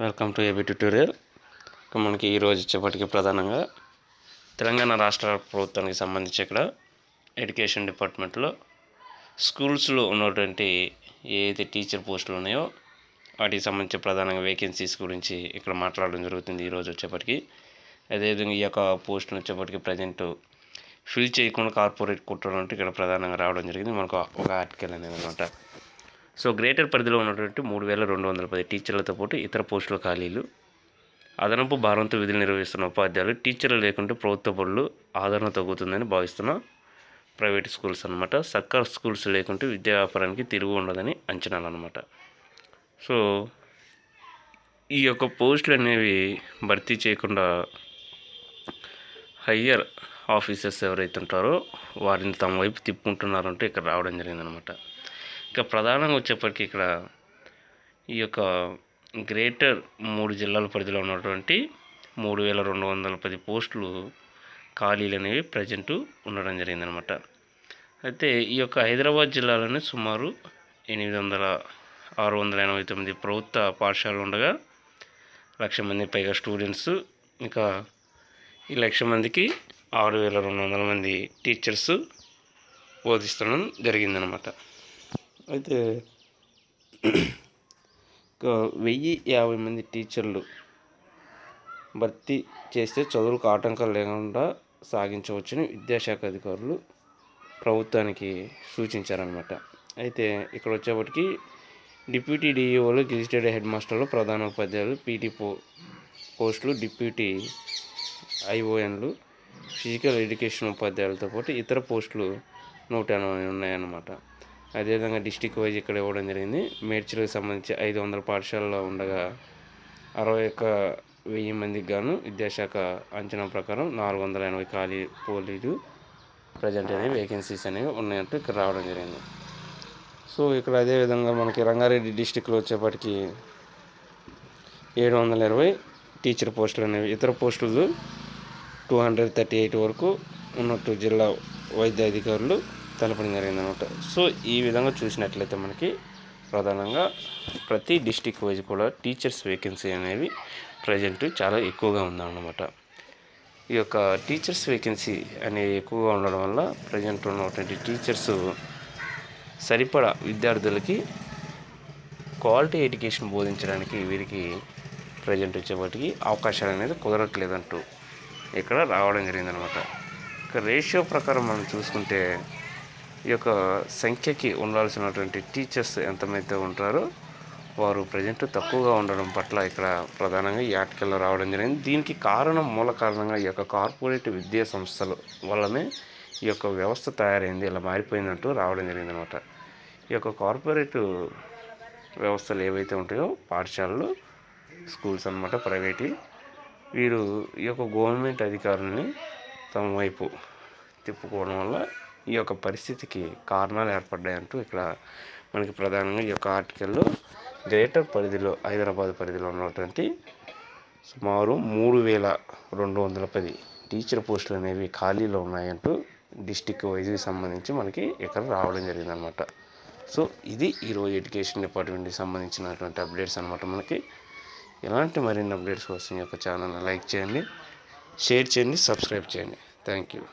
Welcome to AB tutorial. మనకి ఈరోజు వచ్చేప్పటికి ప్రధానంగా తెలంగాణ రాష్ట్ర ప్రభుత్వానికి సంబంధించి ఇక్కడ ఎడ్యుకేషన్ డిపార్ట్మెంట్లో స్కూల్స్లో ఉన్నటువంటి ఏదైతే టీచర్ పోస్టులు ఉన్నాయో వాటికి సంబంధించి ప్రధానంగా వేకెన్సీస్ గురించి ఇక్కడ మాట్లాడడం జరుగుతుంది ఈరోజు వచ్చేప్పటికి. అదేవిధంగా ఈ యొక్క పోస్టులు వచ్చేప్పటికి ప్రజెంట్ ఫిల్ చేయకుండా కార్పొరేట్ కుట్రలు ఇక్కడ ప్రధానంగా రావడం జరిగింది. మనకు ఒక ఆర్టికల్ అనేది అనమాట. సో గ్రేటర్ పరిధిలో ఉన్నటువంటి 3210 టీచర్లతో పాటు ఇతర పోస్టుల ఖాళీలు, అదనపు భారంతో విధులు నిర్వహిస్తున్న ఉపాధ్యాయులు, టీచర్లు లేకుంటే ప్రభుత్వ బడులు ఆదరణ తగ్గుతుందని భావిస్తున్న ప్రైవేట్ స్కూల్స్ అనమాట. సర్కార్ స్కూల్స్ లేకుంటే విద్యా వ్యాపారానికి తిరుగు ఉండదని అంచనాలు అనమాట. సో ఈ యొక్క పోస్టులు అనేవి భర్తీ చేయకుండా హయ్యర్ ఆఫీసర్స్ ఎవరైతే ఉంటారో వారిని తమ వైపు తిప్పుకుంటున్నారంటే ఇక్కడ రావడం జరిగిందనమాట. ఇక ప్రధానంగా వచ్చేప్పటికి ఇక్కడ ఈ యొక్క గ్రేటర్ 3 జిల్లాల పరిధిలో ఉన్నటువంటి 3210 పోస్టులు ఖాళీలు అనేవి ప్రజెంటు ఉండడం జరిగిందనమాట. అయితే ఈ యొక్క హైదరాబాద్ జిల్లాలోనే సుమారు 689 ప్రభుత్వ పాఠశాలలు ఉండగా 1,00,000 మంది పైగా స్టూడెంట్స్, ఇంకా ఈ 1,00,000 మందికి 6,200 మంది టీచర్స్ బోధిస్తడం జరిగిందనమాట. అయితే 1,050 మంది టీచర్లు భర్తీ చేస్తే చదువులకు ఆటంకాలు లేకుండా సాగించవచ్చని విద్యాశాఖ అధికారులు ప్రభుత్వానికి సూచించారనమాట. అయితే ఇక్కడ వచ్చేప్పటికి డిప్యూటీ డిఈఓలు, గెజిటెడ్ హెడ్ మాస్టర్లు, ప్రధాన ఉపాధ్యాయులు, పీటీ పోస్టులు, డిప్యూటీ ఐఓఎన్లు, ఫిజికల్ ఎడ్యుకేషన్ ఉపాధ్యాయులతో పాటు ఇతర పోస్టులు 180 ఉన్నాయన్నమాట. అదేవిధంగా డిస్టిక్ వైజ్ ఇక్కడ ఇవ్వడం జరిగింది. మేడ్చల్కి సంబంధించి 500 పాఠశాలలో ఉండగా 61,000 మందికి గాను విద్యాశాఖ అంచనా ప్రకారం 480 ఖాళీ పోలీలు ప్రజెంట్ అనేవి వేకెన్సీస్ అనేవి ఉన్నాయంటూ ఇక్కడ రావడం జరిగింది. సో ఇక్కడ అదేవిధంగా మనకి రంగారెడ్డి డిస్టిక్లో వచ్చేప్పటికి 720 టీచర్ పోస్టులు అనేవి, ఇతర పోస్టులు 238 వరకు ఉన్నట్టు జిల్లా వైద్య అధికారులు తెలపడం జరిగిందనమాట. సో ఈ విధంగా చూసినట్లయితే మనకి ప్రధానంగా ప్రతి డిస్టిక్ వైజ్ కూడా టీచర్స్ వేకెన్సీ అనేవి ప్రజెంట్ చాలా ఎక్కువగా ఉందన్నమాట. ఈ యొక్క టీచర్స్ వేకెన్సీ అనేవి ఎక్కువగా ఉండడం వల్ల ప్రజెంట్ ఉన్నటువంటి టీచర్స్ సరిపడా విద్యార్థులకి క్వాలిటీ ఎడ్యుకేషన్ బోధించడానికి వీరికి ప్రజెంట్ వచ్చేప్పటికి అవకాశాలు అనేది కుదరట్లేదంటూ ఇక్కడ రావడం జరిగిందనమాట. ఇక రేషియో ప్రకారం మనం చూసుకుంటే ఈ యొక్క సంఖ్యకి ఉండాల్సినటువంటి టీచర్స్ ఎంతమైతే ఉంటారో వారు ప్రజెంట్ తక్కువగా ఉండడం పట్ల ఇక్కడ ప్రధానంగా ఈ ఆర్టికల్లో రావడం జరిగింది. దీనికి మూల కారణంగా ఈ యొక్క కార్పొరేట్ విద్యా సంస్థలు వల్లనే ఈ యొక్క వ్యవస్థ తయారైంది, ఇలా మారిపోయిందంటూ రావడం జరిగిందనమాట. ఈ యొక్క కార్పొరేట్ వ్యవస్థలు ఏవైతే ఉంటాయో పాఠశాలలు, స్కూల్స్ అన్నమాట, ప్రైవేట్, వీరు ఈ యొక్క గవర్నమెంట్ అధికారులని తమ వైపు తిప్పుకోవడం వల్ల ఈ యొక్క పరిస్థితికి కారణాలు ఏర్పడ్డాయంటూ ఇక్కడ మనకి ప్రధానంగా ఈ యొక్క ఆర్టికల్లో గ్రేటర్ పరిధిలో హైదరాబాద్ పరిధిలో ఉన్నటువంటి సుమారు 3,210 టీచర్ పోస్టులు అనేవి ఖాళీలో ఉన్నాయంటూ డిస్టిక్ వైజ్కి సంబంధించి మనకి ఇక్కడ రావడం జరిగిందనమాట. సో ఇది ఈరోజు ఎడ్యుకేషన్ డిపార్ట్మెంట్కి సంబంధించినటువంటి అప్డేట్స్ అనమాట. మనకి ఇలాంటి మరిన్ని అప్డేట్స్ కోసం ఈ యొక్క ఛానల్ని లైక్ చేయండి, షేర్ చేయండి, సబ్స్క్రైబ్ చేయండి. Thank you.